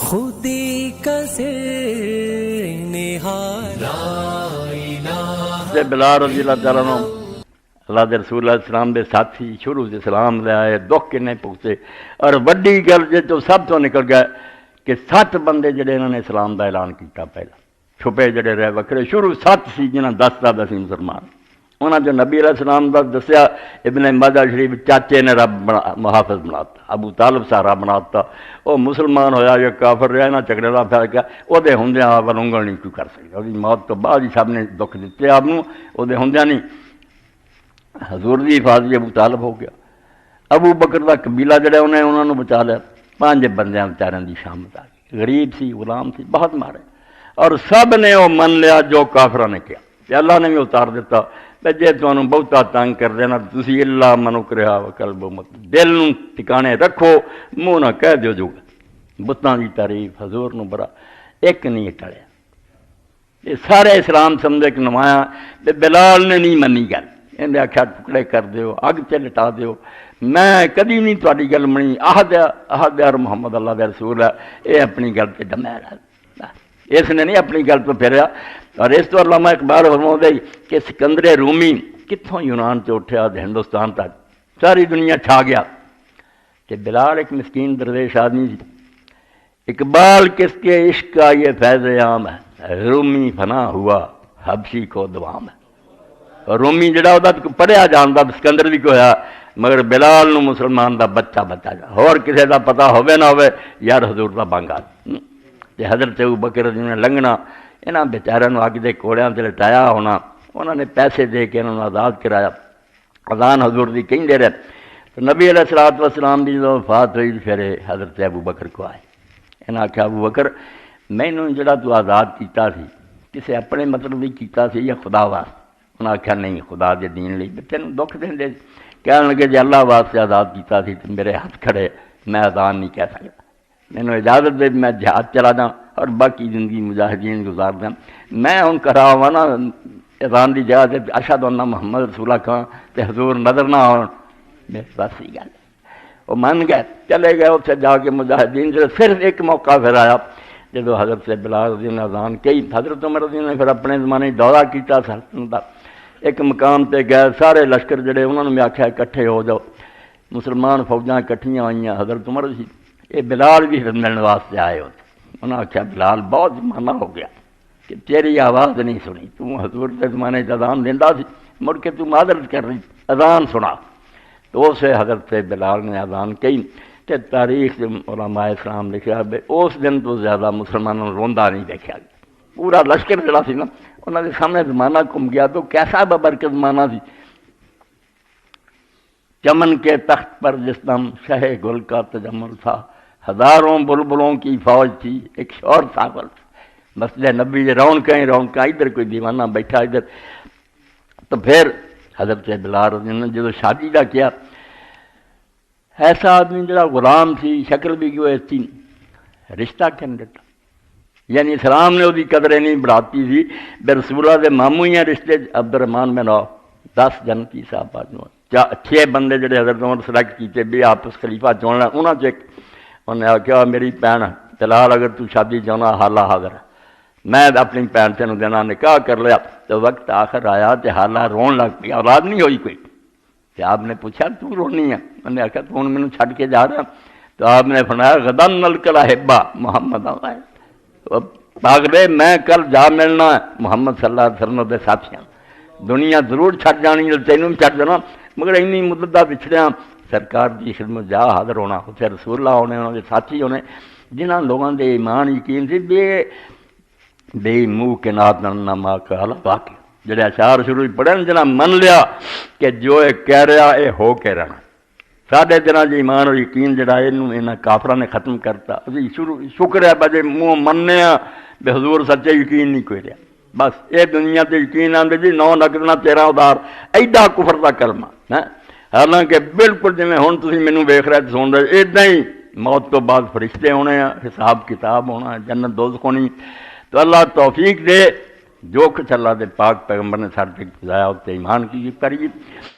خودی کا نہار بلال رضی اللہ تعالیٰ عنہ اللہ دے رسول اللہ علیہ السلام دے ساتھی شروع سے سلام لے آئے، دکھ کنے پہنچے، اور وڈی گل جو سب تو نکل گیا کہ 7 بندے جڑے انہوں نے اسلام دا اعلان کیتا پہلا، چھپے جڑے رہے وکرے، شروع 7 سی جنہاں 10 دا سی مسلمان، انہاں جو نبی علیہ السلام دا دسیا ابن ماجہ شریف چاچے نے رب محافظ بناتا، ابو طالب سارا بناتا، وہ مسلمان ہویا یا کافر رہا نہ جھگڑے دا پھر گیا، وہ دے ہوندیاں ونگل نہیں کوئی کر سکتا، وہ موت تو بعد ہی سب نے دکھ دیتے آپ نو، وہ دے ہوندیاں نہیں، حضور دی حفاظت ابو طالب ہو گیا، ابو بکر دا قبیلہ جڑے انہوں نے بچا لیا، 5 بندیاں بیچاروں دی شامت آ گئی، غریب سی، غلام سی، بہت مارے، اور سب نے وہ من لیا جو کافرہ نے کیا، کہ اللہ نے بھی اتار دیتا جے تمہیں بہتا تنگ کر دینا تسی اللہ منو کریا وقلب مت، دل نو ٹکانے رکھو، منہ نہ کہہ دیو جو بتاں دی تعریف حضور نو برا ایک نہیں ٹلیا، یہ سارے اسلام سمجھے کہ نمایاں، بلال نے نہیں منی گل، انہیں آخیا ٹکڑے کر دیو، اگ تے لٹا دیو، میں کدی نہیں تہاڈی گل منی، عہد یار محمد اللہ دے رسول ہے، یہ اپنی گل تے ڈمیا رہا، اس نے نہیں اپنی گل تو پھریا، اور اس تو علامہ اقبال فرماؤندے کہ سکندر رومی کتھوں یونان سے اٹھیا ہندوستان تک ساری دنیا چھا گیا، کہ بلال ایک مسکین درویش آدمی سی، اقبال کس کے عشق کا یہ فیض عام ہے، رومی فنا ہوا حبشی کو دوام ہے، اور رومی جڑا ہوتا پڑھیا جاندا سکندر بھی کو ہویا، مگر بلال نو مسلمان دا بچہ جا، اور کسے دا پتہ ہوے نہ ہوے یار حضور دا بانگا، تے حضرت ابوبکر نے لنگنا انہاں بیچاریاں نو اگ دے کوڑیاں تے لٹایا ہونا، انہوں نے پیسے دے کے انہوں نے آزاد کرایا، اذان حضور دی کہیں دے رہے، تو نبی علیہ السلام دی جو وفات ہوئی پھر حضرت ابوبکر کو آئے، انہاں آکھیا ابوبکر مینوں جڑا تو آزاد کیتا سی کسے اپنے مطلب بھی کیتا سی یا خدا واسطے؟ انہاں آکھیا نہیں خدا دے دین لئی، تینوں دکھ دیندے، کہنے لگے جے اللہ واسطے آزاد کیتا سی تے میرے ہاتھ کھڑے، میں اذان نہیں کہہ سکتا، مینوں اجازت دے میں جہاد چلا جاں اور باقی زندگی مجاہدین گزار دیں، میں ہن کرا ہوا نا اذان دی جگہ تے اشہد ان محمد رسول اللہ کہاں تے حضور نظر نہ آن، میرے پاس ہی گل وہ من گئے، چلے گئے اتنے جا کے مجاہدین سے، صرف ایک موقع پھر آیا جدو حضرت سے بلال رضی اللہ اذان کہی، حضرت عمر رضی اللہ نے پھر اپنے زمانے دورہ کیتا سلطنت دا، ایک مقام تے گئے، سارے لشکر جڑے انہوں نے آکھیا اکٹھے ہو جاؤ، مسلمان فوجاں اکٹھیاں آئیاں، حضرت عمر سی یہ بلال بھی ملنے واسطے آئے ہوتے، انہوں نے آکھیا بلال بہت زمانہ ہو گیا کہ تیری آواز نہیں سنی، تو حضور کے زمانے اذان دیندا سی، مڑ کے تو معذرت کر رہی اذان سنا، تو اسے حضرت بلال نے اذان کہی، کہ تاریخ علماء اسلام لکھا ہے اس دن تو زیادہ مسلمانوں روندا نہیں دیکھا گیا، پورا لشکر جڑا سی نا انہوں نے سامنے زمانہ کم گیا، تو کیسا ببرکت زمانہ سی، چمن کے تخت پر جس دم شہ گل کا تجمل تھا، ہزاروں بلبلوں کی فوج تھی، ایک شور تھا، مسجد نبی رونقیں ادھر کوئی دیوانہ بیٹھا ادھر، تو پھر حضرت بلال رضی اللہ عنہ جدو شادی دا کیا، ایسا آدمی جڑا غلام سی، شکل بھی کیوں ایسی، رشتہ کن دیتا، یعنی اسلام نے وہی قدریں نہیں بڑھاتی تھی، بے رسول اللہ دے ماموں ہی ہیں رشتے، عبد الرحمان بن عوف 10 جنتی صاحب 6 بندے جڑے حضرت عمر سلیکٹ کیتے بھی آپس خلیفہ چننا، انہاں چ انہوں نے آخیا میری بھن بلال اگر تو شادی چاہنا حالہ حاضر ہے، میں اپنی بھن تینوں دینا، نکاح کر لیا، تو وقت آخر آیا تو حالہ رون لگ پی، اولاد نہیں ہوئی کوئی، تو آپ نے پوچھا تو رونی ہے؟ انہوں نے آخیا تو ہوں مینوں چھڈ کے جا رہا، تو آپ نے فرمایا غدن نلقا احبا محمد آئے، پاک دے میں کل جا ملنا محمد صلی اللہ علیہ وسلم دے ساتھیاں، دنیا ضرور چھڈ جانی، تینوں بھی چھڈ دینا، مگر اینی مدت دا پچھڑیاں سرکار دی خدمت جا حاضر ہونا، اتنے رسول اللہ ہونے، انہوں نے ساتھی ہونے، جنہاں لوگوں دے ایمان یقین سی، بے منہ کے نات نہ ماں کا واقع جڑے اشعار شروع پڑھن، جنہاں من لیا کہ جو یہ کہہ رہا یہ ہو کے رہنا، ساڈے دنوں جو ایمان اور یقین جڑا انہاں کافراں نے ختم کرتا، اسی شکر ہے بجے منہ مننے بے حضور سچے یقین نہیں کوئی رہا، بس یہ دنیا تے یقین آندے جی 9 نقد نہ 13 ادار، ایڈا کفر دا کلمہ، حالانکہ بالکل جی ہوں تھی مینوں ویکھ رہے سن رہے، ادا ہی موت تو بعد فرشتے ہونے ہیں، حساب کتاب ہونا ہے، جنت دوزخ ہونی، تو اللہ توفیق دے، جو کچھ اللہ دے پاک پیغمبر نے سارے تک بتایا اس تے ایمان کی کریے۔